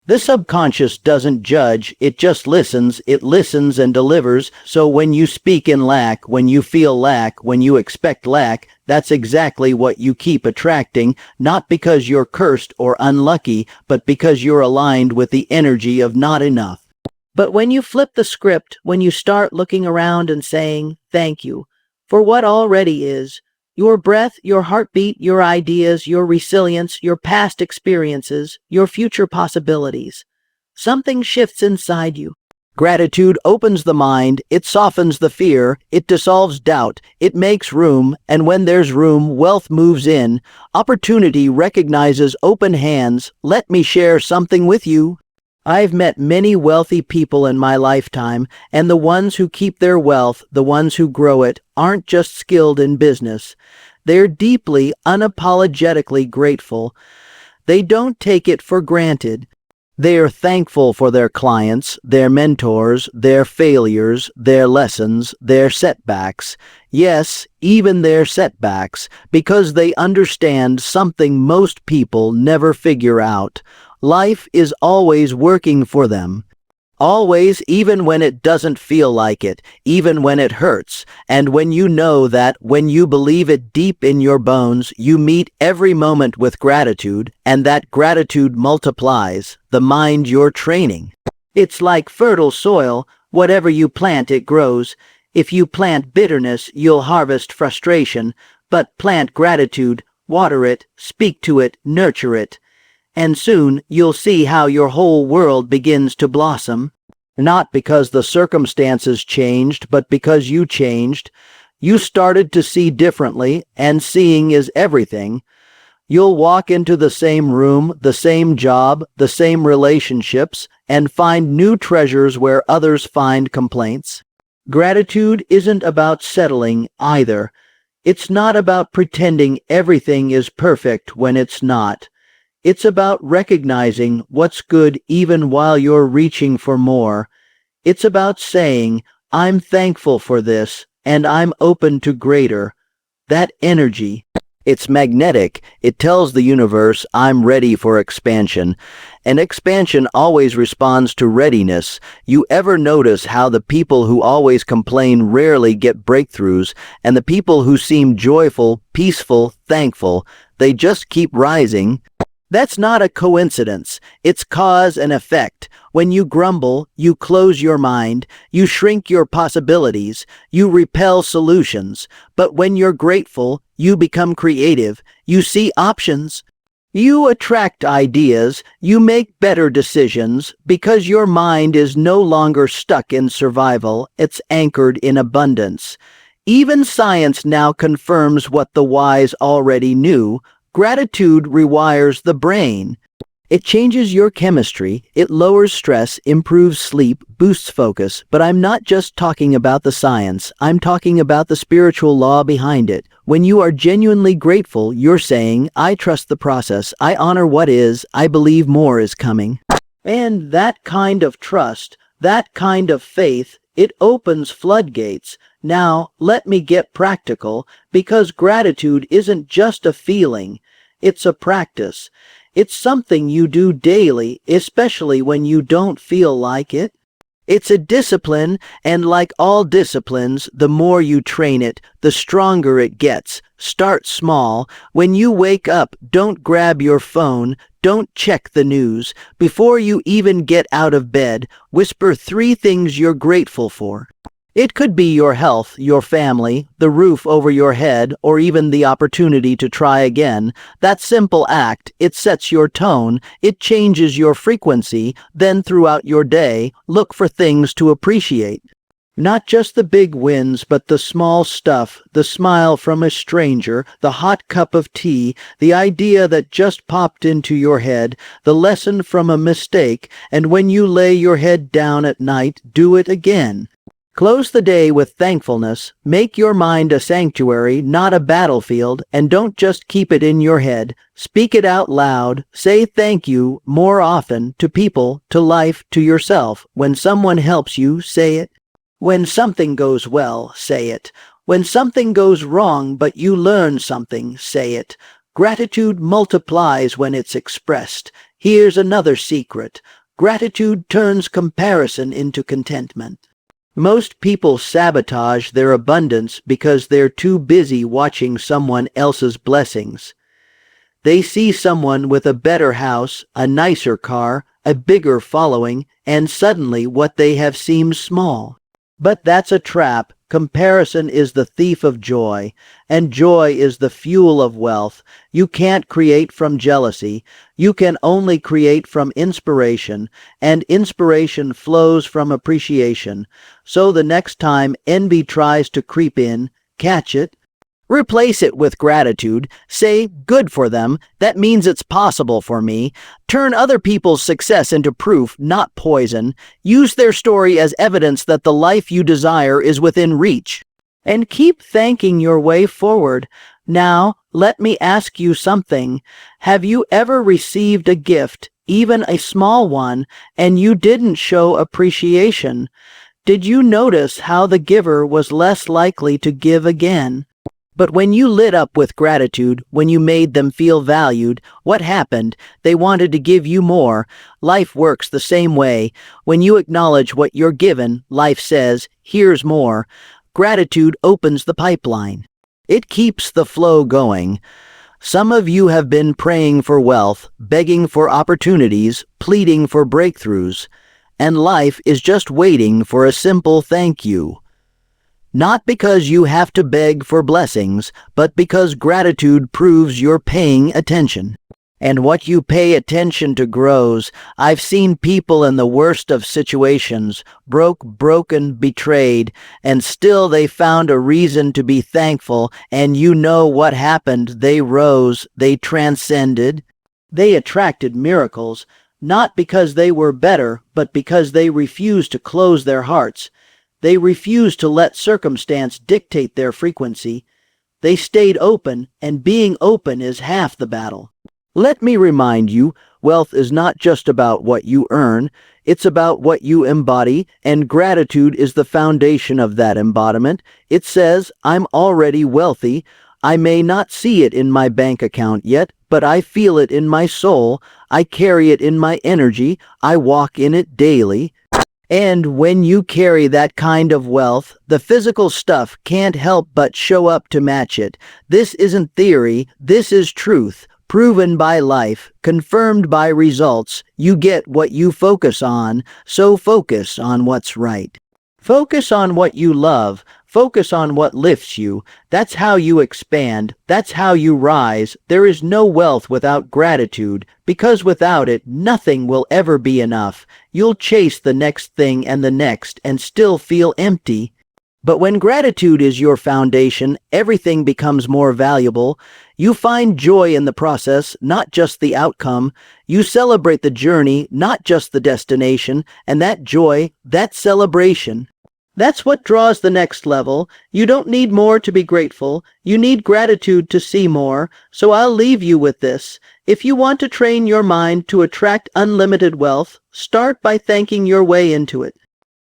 The subconscious doesn't judge, it just listens. It listens and delivers. So when you speak in lack, when you feel lack, when you expect lack, that's exactly what you keep attracting, not because you're cursed or unlucky, but because you're aligned with the energy of not enough. But when you flip the script, when you start looking around and saying, "Thank you," for what already is, your breath, your heartbeat, your ideas, your resilience, your past experiences, your future possibilities, something shifts inside you. Gratitude opens the mind, it softens the fear, it dissolves doubt, it makes room, and when there's room, wealth moves in. Opportunity recognizes open hands. Let me share something with you. I've met many wealthy people in my lifetime, and the ones who keep their wealth, the ones who grow it, aren't just skilled in business. They're deeply, unapologetically grateful. They don't take it for granted. They are thankful for their clients, their mentors, their failures, their lessons, their setbacks. Yes, even their setbacks, because they understand something most people never figure out. Life is always working for them. Always, even when it doesn't feel like it, even when it hurts, and when you know that, when you believe it deep in your bones, you meet every moment with gratitude, and that gratitude multiplies the mind you're training. It's like fertile soil. Whatever you plant, it grows. If you plant bitterness, you'll harvest frustration, but plant gratitude, water it, speak to it, nurture it. And soon you'll see how your whole world begins to blossom, not because the circumstances changed, but because you changed. You started to see differently, and seeing is everything. You'll walk into the same room, the same job, the same relationships, and find new treasures where others find complaints. Gratitude isn't about settling either. It's not about pretending everything is perfect when it's not. It's about recognizing what's good even while you're reaching for more. It's about saying, I'm thankful for this, and I'm open to greater. That energy, it's magnetic. It tells the universe, I'm ready for expansion. And expansion always responds to readiness. You ever notice how the people who always complain rarely get breakthroughs, and the people who seem joyful, peaceful, thankful, they just keep rising? That's not a coincidence. It's cause and effect. When you grumble, you close your mind, you shrink your possibilities, you repel solutions. But when you're grateful, you become creative, you see options. You attract ideas, you make better decisions, because your mind is no longer stuck in survival, it's anchored in abundance. Even science now confirms what the wise already knew. Gratitude rewires the brain. It changes your chemistry, it lowers stress, improves sleep, boosts focus. But I'm not just talking about the science, I'm talking about the spiritual law behind it. When you are genuinely grateful, you're saying, I trust the process, I honor what is, I believe more is coming. And that kind of trust, that kind of faith, it opens floodgates. Now, let me get practical, because gratitude isn't just a feeling, it's a practice. It's something you do daily, especially when you don't feel like it. It's a discipline, and like all disciplines, the more you train it, the stronger it gets. Start small. When you wake up, don't grab your phone, don't check the news. Before you even get out of bed, whisper 3 things you're grateful for. It could be your health, your family, the roof over your head, or even the opportunity to try again. That simple act, it sets your tone, it changes your frequency. Then throughout your day, look for things to appreciate. Not just the big wins, but the small stuff, the smile from a stranger, the hot cup of tea, the idea that just popped into your head, the lesson from a mistake, and when you lay your head down at night, do it again. Close the day with thankfulness, make your mind a sanctuary, not a battlefield, and don't just keep it in your head. Speak it out loud, say thank you more often to people, to life, to yourself. When someone helps you, say it. When something goes well, say it. When something goes wrong but you learn something, say it. Gratitude multiplies when it's expressed. Here's another secret. Gratitude turns comparison into contentment. Most people sabotage their abundance because they're too busy watching someone else's blessings. They see someone with a better house, a nicer car, a bigger following, and suddenly what they have seems small. But that's a trap. Comparison is the thief of joy, and joy is the fuel of wealth. You can't create from jealousy. You can only create from inspiration, and inspiration flows from appreciation. So the next time envy tries to creep in, catch it. Replace it with gratitude. Say, good for them. That means it's possible for me. Turn other people's success into proof, not poison. Use their story as evidence that the life you desire is within reach. And keep thanking your way forward. Now, let me ask you something. Have you ever received a gift, even a small one, and you didn't show appreciation? Did you notice how the giver was less likely to give again? But when you lit up with gratitude, when you made them feel valued, what happened? They wanted to give you more. Life works the same way. When you acknowledge what you're given, life says, here's more. Gratitude opens the pipeline. It keeps the flow going. Some of you have been praying for wealth, begging for opportunities, pleading for breakthroughs, and life is just waiting for a simple thank you. Not because you have to beg for blessings, but because gratitude proves you're paying attention. And what you pay attention to grows. I've seen people in the worst of situations, broken, betrayed, and still they found a reason to be thankful, and you know what happened. They rose, they transcended, they attracted miracles, not because they were better, but because they refused to close their hearts. They refused to let circumstance dictate their frequency. They stayed open, and being open is half the battle. Let me remind you, wealth is not just about what you earn, it's about what you embody, and gratitude is the foundation of that embodiment. It says, I'm already wealthy. I may not see it in my bank account yet, but I feel it in my soul. I carry it in my energy. I walk in it daily. And when you carry that kind of wealth, the physical stuff can't help but show up to match it. This isn't theory, this is truth, proven by life, confirmed by results. You get what you focus on, so focus on what's right. Focus on what you love. Focus on what lifts you. That's how you expand. That's how you rise. There is no wealth without gratitude, because without it, nothing will ever be enough. You'll chase the next thing and the next and still feel empty. But when gratitude is your foundation, everything becomes more valuable. You find joy in the process, not just the outcome. You celebrate the journey, not just the destination, and that joy, that celebration, that's what draws the next level. You don't need more to be grateful. You need gratitude to see more. So I'll leave you with this. If you want to train your mind to attract unlimited wealth, start by thanking your way into it.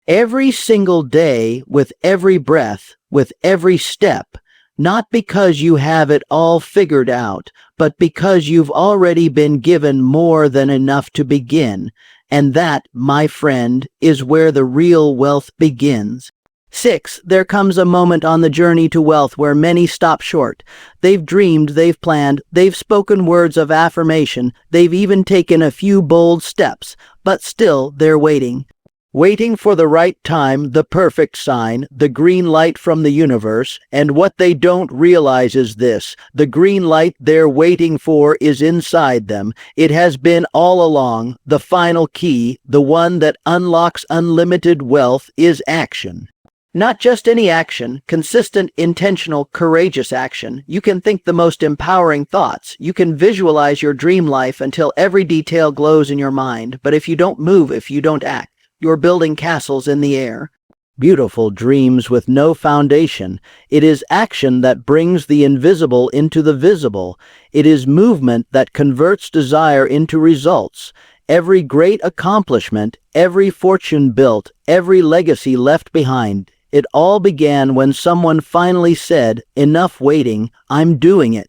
Every single day, with every breath, with every step, not because you have it all figured out, but because you've already been given more than enough to begin. And that, my friend, is where the real wealth begins. 6. There comes a moment on the journey to wealth where many stop short. They've dreamed, they've planned, they've spoken words of affirmation, they've even taken a few bold steps, but still they're waiting. Waiting for the right time, the perfect sign, the green light from the universe, and what they don't realize is this: the green light they're waiting for is inside them. It has been all along. The final key, the one that unlocks unlimited wealth, is action. Not just any action, consistent, intentional, courageous action. You can think the most empowering thoughts. You can visualize your dream life until every detail glows in your mind. But if you don't move, if you don't act, you're building castles in the air. Beautiful dreams with no foundation. It is action that brings the invisible into the visible. It is movement that converts desire into results. Every great accomplishment, every fortune built, every legacy left behind, it all began when someone finally said, "Enough waiting, I'm doing it."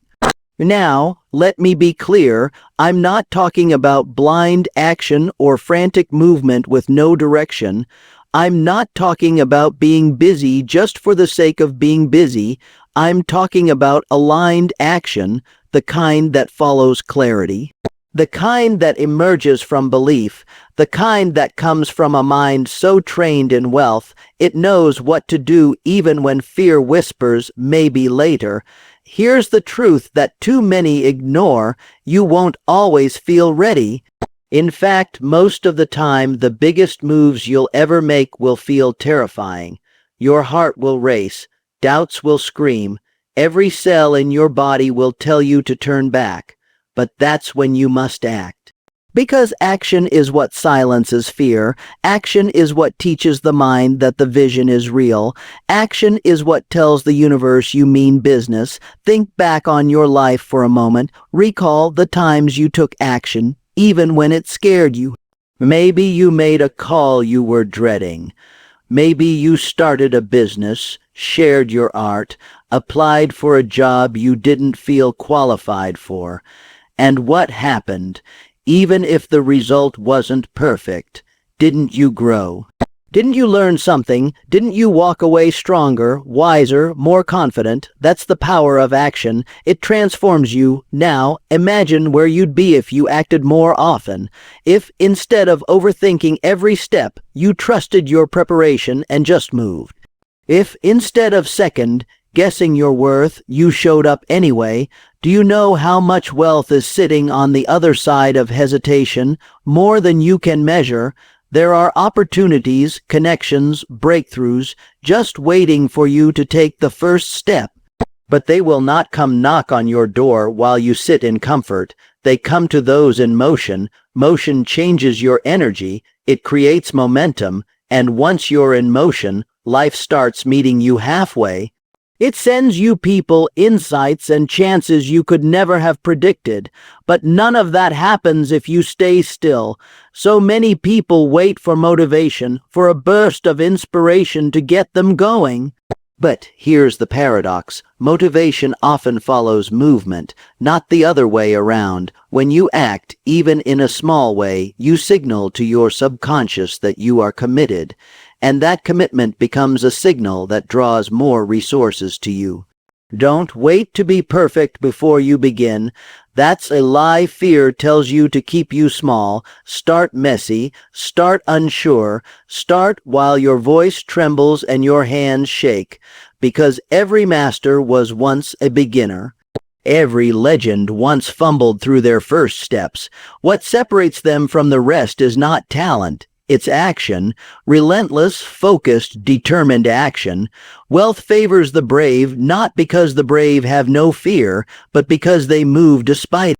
Now, let me be clear, I'm not talking about blind action or frantic movement with no direction. I'm not talking about being busy just for the sake of being busy. I'm talking about aligned action, the kind that follows clarity, the kind that emerges from belief, the kind that comes from a mind so trained in wealth, it knows what to do even when fear whispers, maybe later. Here's the truth that too many ignore: you won't always feel ready. In fact, most of the time, the biggest moves you'll ever make will feel terrifying. Your heart will race, doubts will scream, every cell in your body will tell you to turn back. But that's when you must act. Because action is what silences fear. Action is what teaches the mind that the vision is real. Action is what tells the universe you mean business. Think back on your life for a moment. Recall the times you took action, even when it scared you. Maybe you made a call you were dreading. Maybe you started a business, shared your art, applied for a job you didn't feel qualified for. And what happened? Even if the result wasn't perfect, didn't you grow? Didn't you learn something? Didn't you walk away stronger, wiser, more confident? That's the power of action. It transforms you. Now, imagine where you'd be if you acted more often. If, instead of overthinking every step, you trusted your preparation and just moved. If, instead of guessing your worth, you showed up anyway. Do you know how much wealth is sitting on the other side of hesitation? More than you can measure. There are opportunities, connections, breakthroughs, just waiting for you to take the first step. But they will not come knock on your door while you sit in comfort. They come to those in motion. Motion changes your energy. It creates momentum. And once you're in motion, life starts meeting you halfway. It sends you people, insights, and chances you could never have predicted. But none of that happens if you stay still. So many people wait for motivation, for a burst of inspiration to get them going. But here's the paradox. Motivation often follows movement, not the other way around. When you act, even in a small way, you signal to your subconscious that you are committed. And that commitment becomes a signal that draws more resources to you. Don't wait to be perfect before you begin. That's a lie fear tells you to keep you small. Start messy, start unsure, start while your voice trembles and your hands shake. Because every master was once a beginner. Every legend once fumbled through their first steps. What separates them from the rest is not talent. It's action, relentless, focused, determined action. Wealth favors the brave, not because the brave have no fear, but because they move despite